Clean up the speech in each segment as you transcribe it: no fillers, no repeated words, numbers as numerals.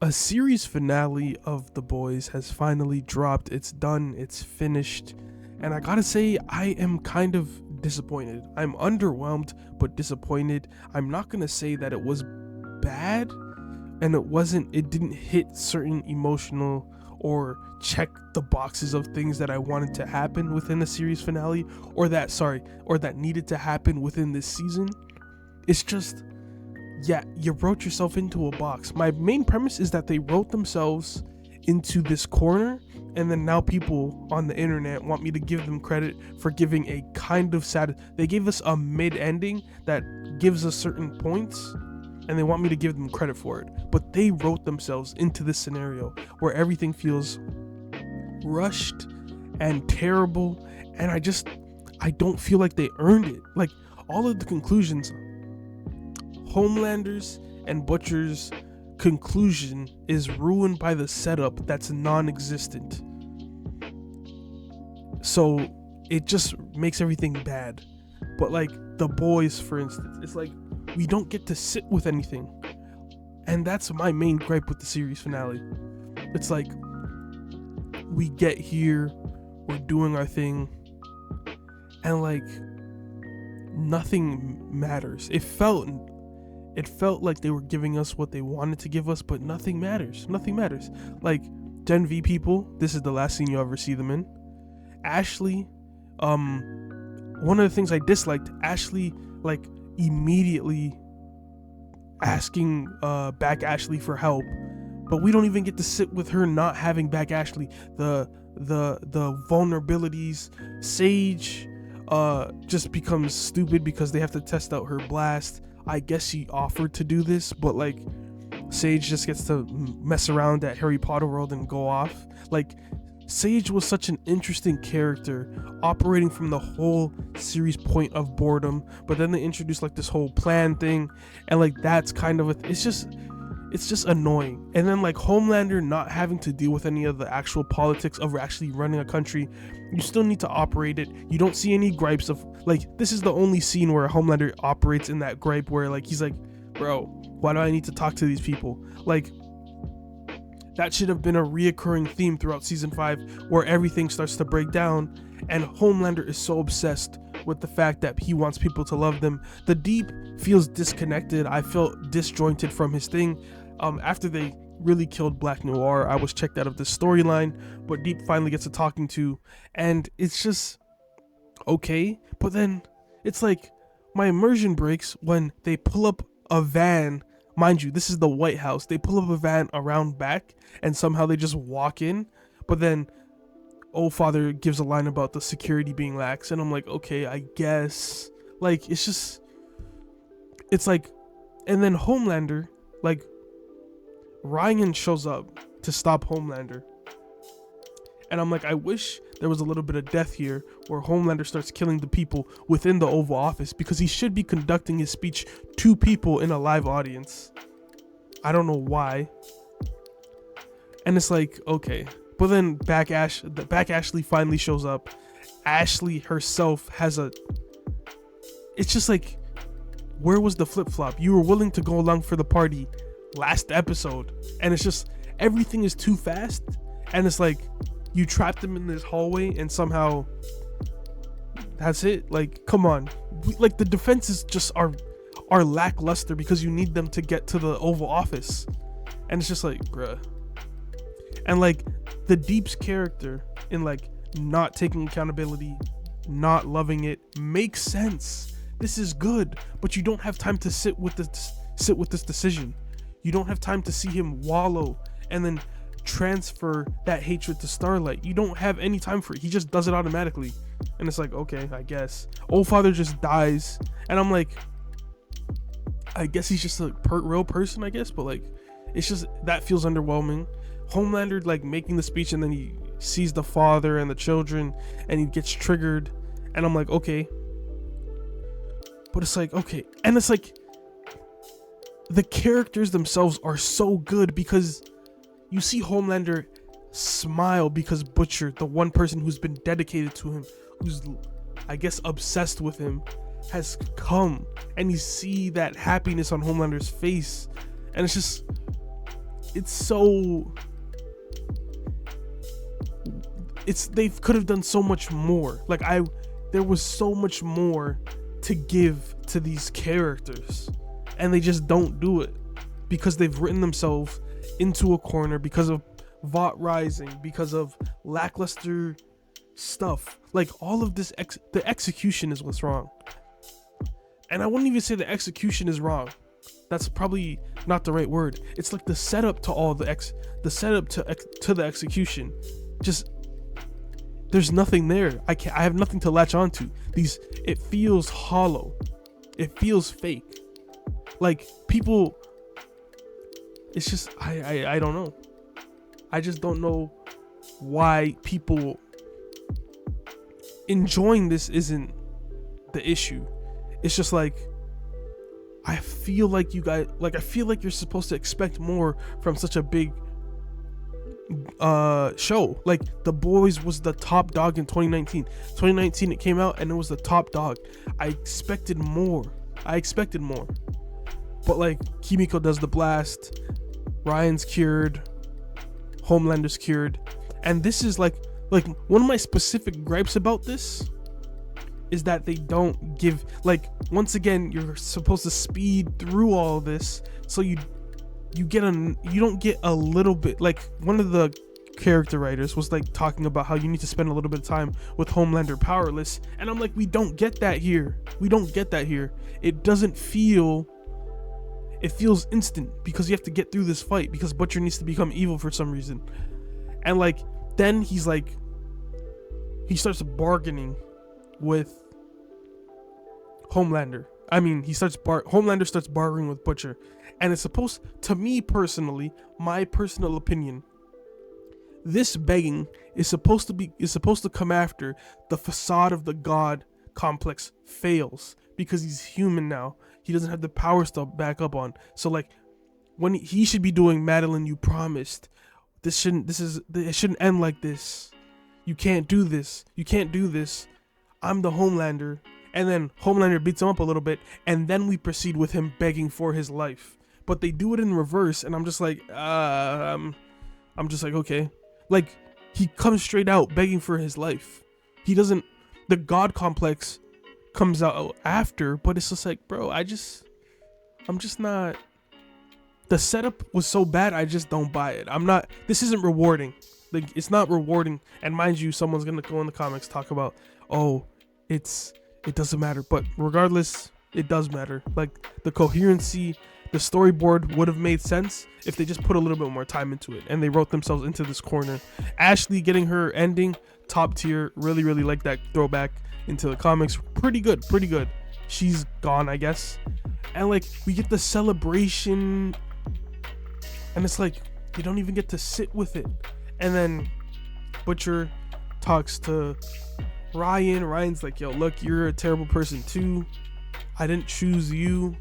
A series finale of The Boys has finally dropped. It's done, it's finished, and I gotta say, I am kind of disappointed. I'm underwhelmed, but disappointed. I'm not gonna say that it was bad, and it didn't hit certain emotional or check the boxes of things that I wanted to happen within the series finale, or that needed to happen within this season. It's just, yeah, you wrote yourself into a box. My main premise is that they wrote themselves into this corner, and then now people on the internet want me to give them credit for giving a kind of sad. They gave us a mid ending that gives us certain points, and they want me to give them credit for it. But they wrote themselves into this scenario where everything feels rushed and terrible, and I don't feel like they earned it. Like, all of the conclusions, Homelander's and Butcher's conclusion is ruined by the setup that's non-existent. So it just makes everything bad. But like The Boys, for instance, it's like we don't get to sit with anything. And that's my main gripe with the series finale. It's like we get here, we're doing our thing, and like nothing matters. It felt like they were giving us what they wanted to give us, but nothing matters. Nothing matters. Like, Gen V people, this is the last scene you ever see them in. Ashley, one of the things I disliked, Ashley, like, immediately asking back Ashley for help, but we don't even get to sit with her not having back Ashley. The vulnerabilities, Sage just becomes stupid because they have to test out her blast. I guess she offered to do this, but like Sage just gets to mess around at Harry Potter World and go off. Like, Sage was such an interesting character, operating from the whole series point of boredom, but then they introduced like this whole plan thing, and like that's kind of it's just annoying. And then like Homelander not having to deal with any of the actual politics of actually running a country. You still need to operate it. You don't see any gripes of, like, this is the only scene where Homelander operates in that gripe where like he's like, bro, why do I need to talk to these people? Like, that should have been a reoccurring theme throughout season 5, where everything starts to break down and Homelander is so obsessed with the fact that he wants people to love them. The Deep feels disconnected. I felt disjointed from his thing. After they really killed Black Noir, I was checked out of the storyline, but Deep finally gets a talking to, and it's just okay. But then it's like my immersion breaks when they pull up a van. Mind you, this is the White House. They pull up a van around back, and somehow they just walk in. But then Old Father gives a line about the security being lax, and I'm like, okay, I guess. Like, it's like, and then Homelander, like, Ryan shows up to stop Homelander. And I'm like, I wish there was a little bit of death here where Homelander starts killing the people within the Oval Office, because he should be conducting his speech to people in a live audience. I don't know why. And it's like, okay. But then back Ashley finally shows up. Ashley herself has it's just like, where was the flip-flop? You were willing to go along for the party last episode, and it's just, everything is too fast, and it's like, you trapped them in this hallway and somehow that's it. Like, come on. Like, the defenses just are lackluster because you need them to get to the Oval Office, and it's just like, bruh. And like, the Deep's character in like not taking accountability, not loving it, makes sense. This is good, but you don't have time to sit with this decision. You don't have time to see him wallow and then transfer that hatred to Starlight. You don't have any time for it. He just does it automatically, and it's like, okay, I guess. Old Father just dies, and I'm like, I guess he's just a real person, I guess. But like, it's just, that feels underwhelming. Homelander like making the speech, and then he sees the father and the children, and he gets triggered, and I'm like, okay. But it's like, okay, and it's like, the characters themselves are so good, because you see Homelander smile because Butcher, the one person who's been dedicated to him, who's, I guess, obsessed with him, has come, and you see that happiness on Homelander's face, and they could have done so much more. Like there was so much more to give to these characters, and they just don't do it because they've written themselves into a corner because of Vought rising, because of lackluster stuff. Like all of this, the execution is what's wrong. And I wouldn't even say the execution is wrong. That's probably not the right word. It's like the setup to all the setup to the execution. Just there's nothing there. I have nothing to latch onto. It feels hollow. It feels fake. Like people, it's just I don't know. I just don't know why people enjoying this isn't the issue. It's just like I feel like you guys, like I feel like you're supposed to expect more from such a big show. Like The Boys was the top dog in 2019. 2019 it came out and it was the top dog. I expected more. But like Kimiko does the blast, Ryan's cured, Homelander's cured, and this is like one of my specific gripes about this is that they don't give, like, once again you're supposed to speed through all this, so you don't get a little bit. Like one of the character writers was like talking about how you need to spend a little bit of time with Homelander powerless, and I'm like, we don't get that here. It doesn't feel, it feels instant because you have to get through this fight because Butcher needs to become evil for some reason. And like then he starts bargaining with Homelander. Homelander starts bargaining with Butcher, and it's supposed, to me personally, my personal opinion, this begging is supposed to come after the facade of the God complex fails because he's human now. He doesn't have the power stuff back up on. So like when he should be doing Madeline, you promised. It shouldn't end like this. You can't do this. I'm the Homelander. And then Homelander beats him up a little bit, and then we proceed with him begging for his life. But they do it in reverse, and I'm just like, okay. Like, he comes straight out begging for his life. He doesn't, the God complex comes out after, but it's just like, bro, I'm just not, the setup was so bad, I just don't buy it. This isn't rewarding. Like, it's not rewarding. And mind you, someone's gonna go in the comics talk about, it doesn't matter. But regardless, it does matter. Like, the coherency, the storyboard would have made sense if they just put a little bit more time into it, and they wrote themselves into this corner. Ashley getting her ending, top tier. Really, really like that throwback into the comics. Pretty good. She's gone, I guess. And like, we get the celebration, and it's like, you don't even get to sit with it. And then Butcher talks to Ryan. Ryan's like, yo, look, you're a terrible person too. I didn't choose you.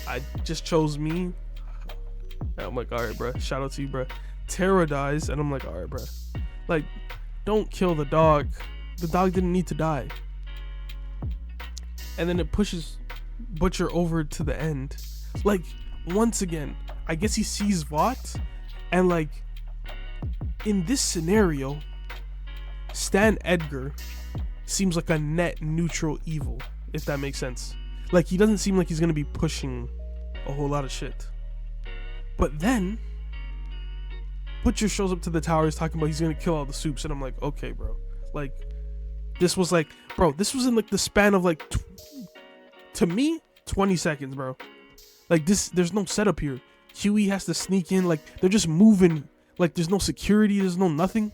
I just chose me. And I'm like, all right, bro. Shout out to you, bro. Tara dies, and I'm like, all right, bro. Like, don't kill the dog. The dog didn't need to die. And then it pushes Butcher over to the end. Like, once again, I guess he sees Vought, and like, in this scenario, Stan Edgar seems like a net neutral evil, if that makes sense. Like, he doesn't seem like he's gonna be pushing a whole lot of shit. But then Butcher shows up to the tower, he's talking about he's gonna kill all the Supes, and I'm like, okay, bro. Like, this was like, bro, this was in like the span of like, to me, 20 seconds, bro. Like, there's no setup here. Huey has to sneak in, like, they're just moving, like, there's no security, there's no nothing.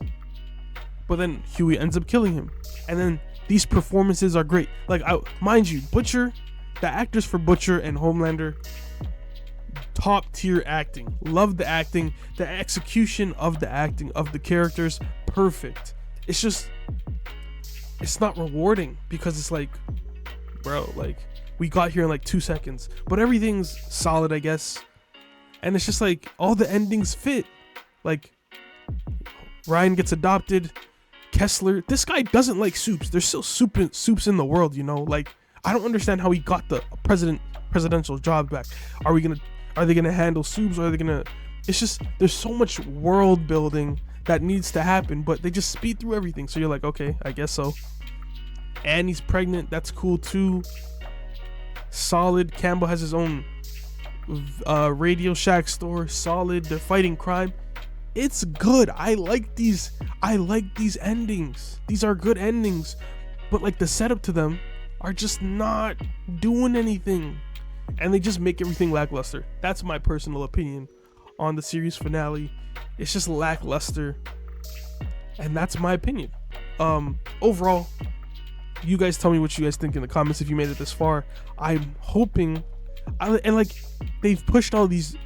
But then Huey ends up killing him. And then these performances are great. Like, mind you, Butcher, the actors for Butcher and Homelander, top tier acting. Love the acting. The execution of the acting of the characters, perfect. It's just, it's not rewarding because it's like, bro, like, we got here in like 2 seconds. But everything's solid, I guess. And it's just like, all the endings fit. Like, Ryan gets adopted. Kessler, this guy doesn't like Supes. There's still Supes in the world, you know. Like, I don't understand how he got the presidential job back. Are they gonna handle Supes, or are they gonna It's just there's so much world building that needs to happen, but they just speed through everything. So you're like, okay, I guess so. Annie's pregnant, that's cool too. Solid. Campbell has his own Radio Shack store. Solid. They're fighting crime. It's good. I like these endings. These are good endings, but like the setup to them are just not doing anything, and they just make everything lackluster. That's my personal opinion on the series finale. It's just lackluster, and that's my opinion. Overall, you guys tell me what you guys think in the comments if you made it this far. I'm hoping, and like they've pushed all these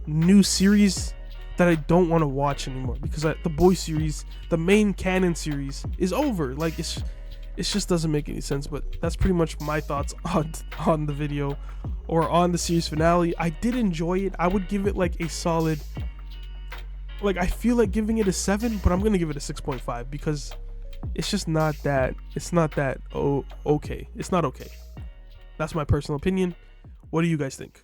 new series that I don't want to watch anymore, because the Boys series, the main canon series, is over. Like it just doesn't make any sense. But that's pretty much my thoughts on the video, or on the series finale. I did enjoy it. I would give it like a solid, like I feel like giving it a 7, but I'm gonna give it a 6.5 because it's just not that. It's not that okay. It's not okay. That's my personal opinion. What do you guys think?